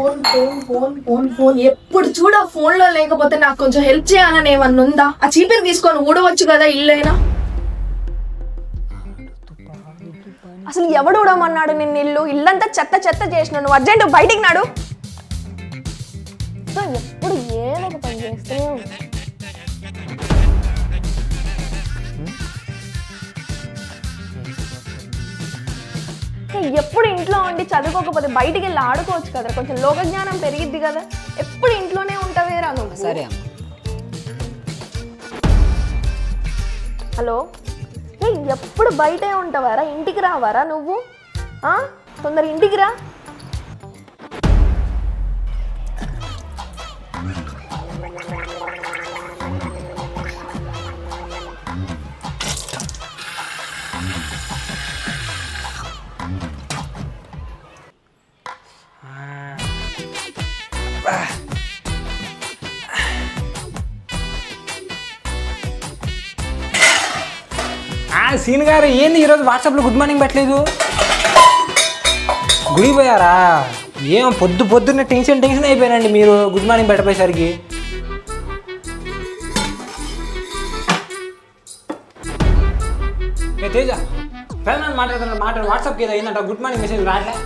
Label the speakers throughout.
Speaker 1: Phone phone phone phone phone ఎప్పుడు చూడ phone లో లేకపోతే నాకు కొంచెం హెల్ప్ చేయాలని ఏమన్నా ఉందా? ఆ చీపిని తీసుకొని ఊడవచ్చు కదా ఇల్లైనా. అసలు ఎవడు ఊడమన్నాడు నిన్ను? ఇల్లంతా చెత్త చెత్త చేసిన నువ్వు అర్జెంట్ బయటికి నాడు. ఎప్పుడు ఏదో ఒక పని చేస్తూనే ఉంటా. ఎప్పుడు ఇంట్లో ఉండి చదువుకోకపోతే బయటికి వెళ్ళి ఆడుకోవచ్చు కదా, కొంచెం లోక జ్ఞానం పెరిగిద్ది కదా. ఎప్పుడు ఇంట్లోనే ఉంటావేరా నువ్వు?
Speaker 2: సరే.
Speaker 1: హలో, ఎప్పుడు బయటే ఉంటావారా? ఇంటికి రావారా నువ్వు? తొందర ఇంటికి రా.
Speaker 2: సీన్ గారు ఏంది ఈరోజు వాట్సాప్లో గుడ్ మార్నింగ్ పెట్టలేదు? గుడి పోయారా? ఏం పొద్దున్నే టెన్షన్ అయిపోయానండి మీరు గుడ్ మార్నింగ్ పెట్టపోయేసరికి. తేజ పెదనాన్న మాట్లాడు వాట్సాప్కి ఏదో అయిందంట, గుడ్ మార్నింగ్ మెసేజ్ రాట్లే.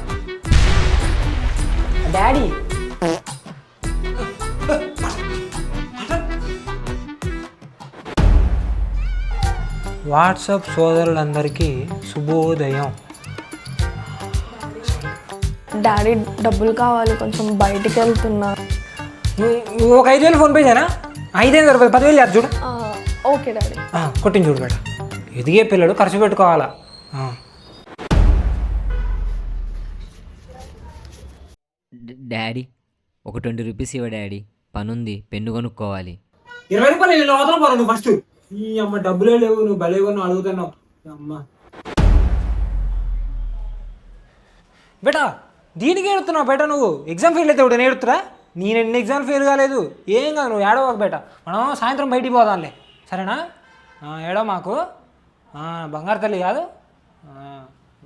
Speaker 2: డాడీ వాట్సాప్ సోదరులందరికీ శుభోదయం.
Speaker 1: డాడీ డబ్బులు కావాలి, కొంచెం బయటికి వెళ్తున్నా.
Speaker 2: ఒక 5,000 ఫోన్పే చేయనా? 5,000 రూపాయలు 10,000 లేదు చూడు.
Speaker 1: Okay daddy.
Speaker 2: కొట్టింది చూడు బేట, ఎదిగే పిల్లడు ఖర్చు పెట్టుకోవాలా.
Speaker 3: డాడీ ఒక 20 రూపీస్ ఇవ్వ డాడీ, పనుంది, పెన్ను కొనుక్కోవాలి.
Speaker 2: 20 రూపాయలు అవతల పోరా నువ్వు ఫస్ట్. ఈ అమ్మ డబ్బులే లేవు, నువ్వు భలే కొను అడుగుతున్నావు అమ్మ. బేటా దీనికి ఏడుతున్నావు బేటా? నువ్వు ఎగ్జామ్ ఫెయిల్ అయితే నేను ఏడుతురా? నేను ఎన్ని ఎగ్జామ్ ఫెయిల్ కాలేదు, ఏం కాదు, నువ్వు ఏడవకు బేటా. మనం సాయంత్రం బయటికి పోదాంలే, సరేనా? ఏడవ మాకు, బంగారు తల్లి కాదు,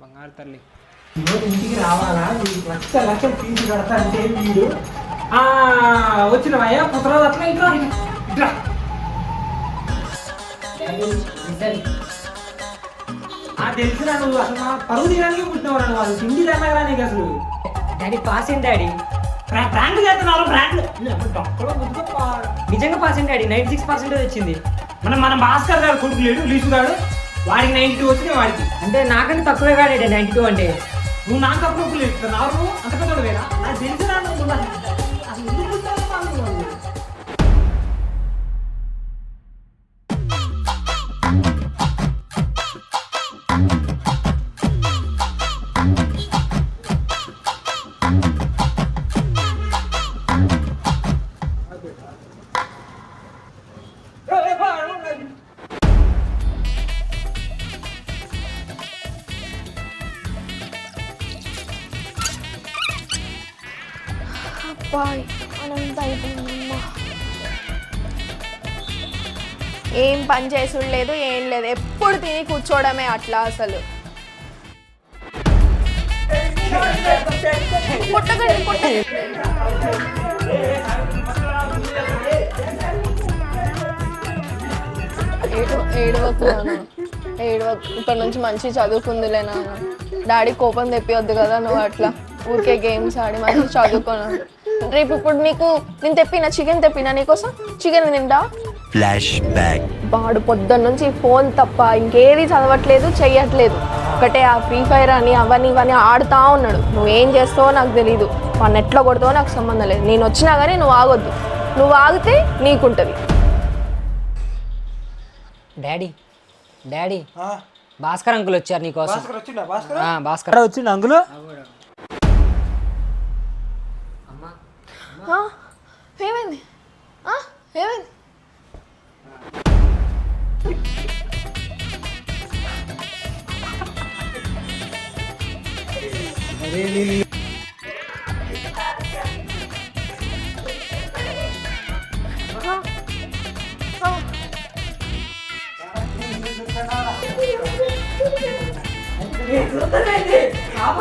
Speaker 2: బంగారు తల్లి. ఇంటికి రావాలా? లక్షలు ఫీజు కడతా అంటే వీడు వచ్చినవయ్యా పుత్రాలు అట్లా ఇట్లా ఇట్లా తెలిసినా నువ్వు అసలు మా పరువు తీయడానికి పుట్టినవారు వాళ్ళు తిండి తిన్నగా నీకు అసలు.
Speaker 3: డాడీ పాస్ అయింది డాడీ.
Speaker 2: బ్రాండ్ చేస్తున్నారు, బ్రాండ్
Speaker 3: నిజంగా పాస్ అయింది డాడీ, 96% వచ్చింది.
Speaker 2: మన భాస్కర్ గారు కొడుకు లేడు లీసు గారు, వాడికి 92 వచ్చినాయి వాడికి.
Speaker 3: అంటే నాకంటే తక్కువే కాదు 92 అంటే.
Speaker 2: నువ్వు నాకు తక్కువ లేదు నాకు అంత పెద్ద వేరా? నాకు తెలిసినా నువ్వు అసలు ఎందుకు
Speaker 1: ఏం పని చేసుడు లేదు, ఏం లేదు, ఎప్పుడు తిని కూర్చోవడమే అట్లా. అసలు ఏడవకు, ఇప్పటి నుంచి మంచి చదువుకుందిలే నాన్న. డాడీ కోపం తెప్పివద్దు కదా నువ్వు అట్లా ఊరికే గేమ్స్ ఆడి మంచి చదువుకున్నా. రేపు ఇప్పుడు నీకు నేను చికెన్ తెప్పినా నీకోసం, చికెన్ తింటా.
Speaker 4: Flash back.
Speaker 1: వాడు పొద్దున్న నుంచి ఫోన్ తప్ప ఇంకేది చదవట్లేదు, చెయ్యట్లేదు. ఒకటే ఆ ఫ్రీ ఫైర్ అని అవన్నీ ఇవన్నీ ఆడుతూ ఉన్నాడు. నువ్వేం చేస్తావో నాకు తెలీదు, వాడిని ఎట్లా కొడతావో నాకు సంబంధం లేదు. నేను వచ్చినా కానీ నువ్వు ఆగొద్దు, నువ్వు ఆగితే నీకుంటుంది.
Speaker 3: డాడీ డాడీ భాస్కర్ అంకుల్ వచ్చారు నీకోసం.
Speaker 2: భాస్కర్ వచ్చిండు అంకుల్.
Speaker 1: ఏమైంది? ఏమైంది?
Speaker 3: లాభ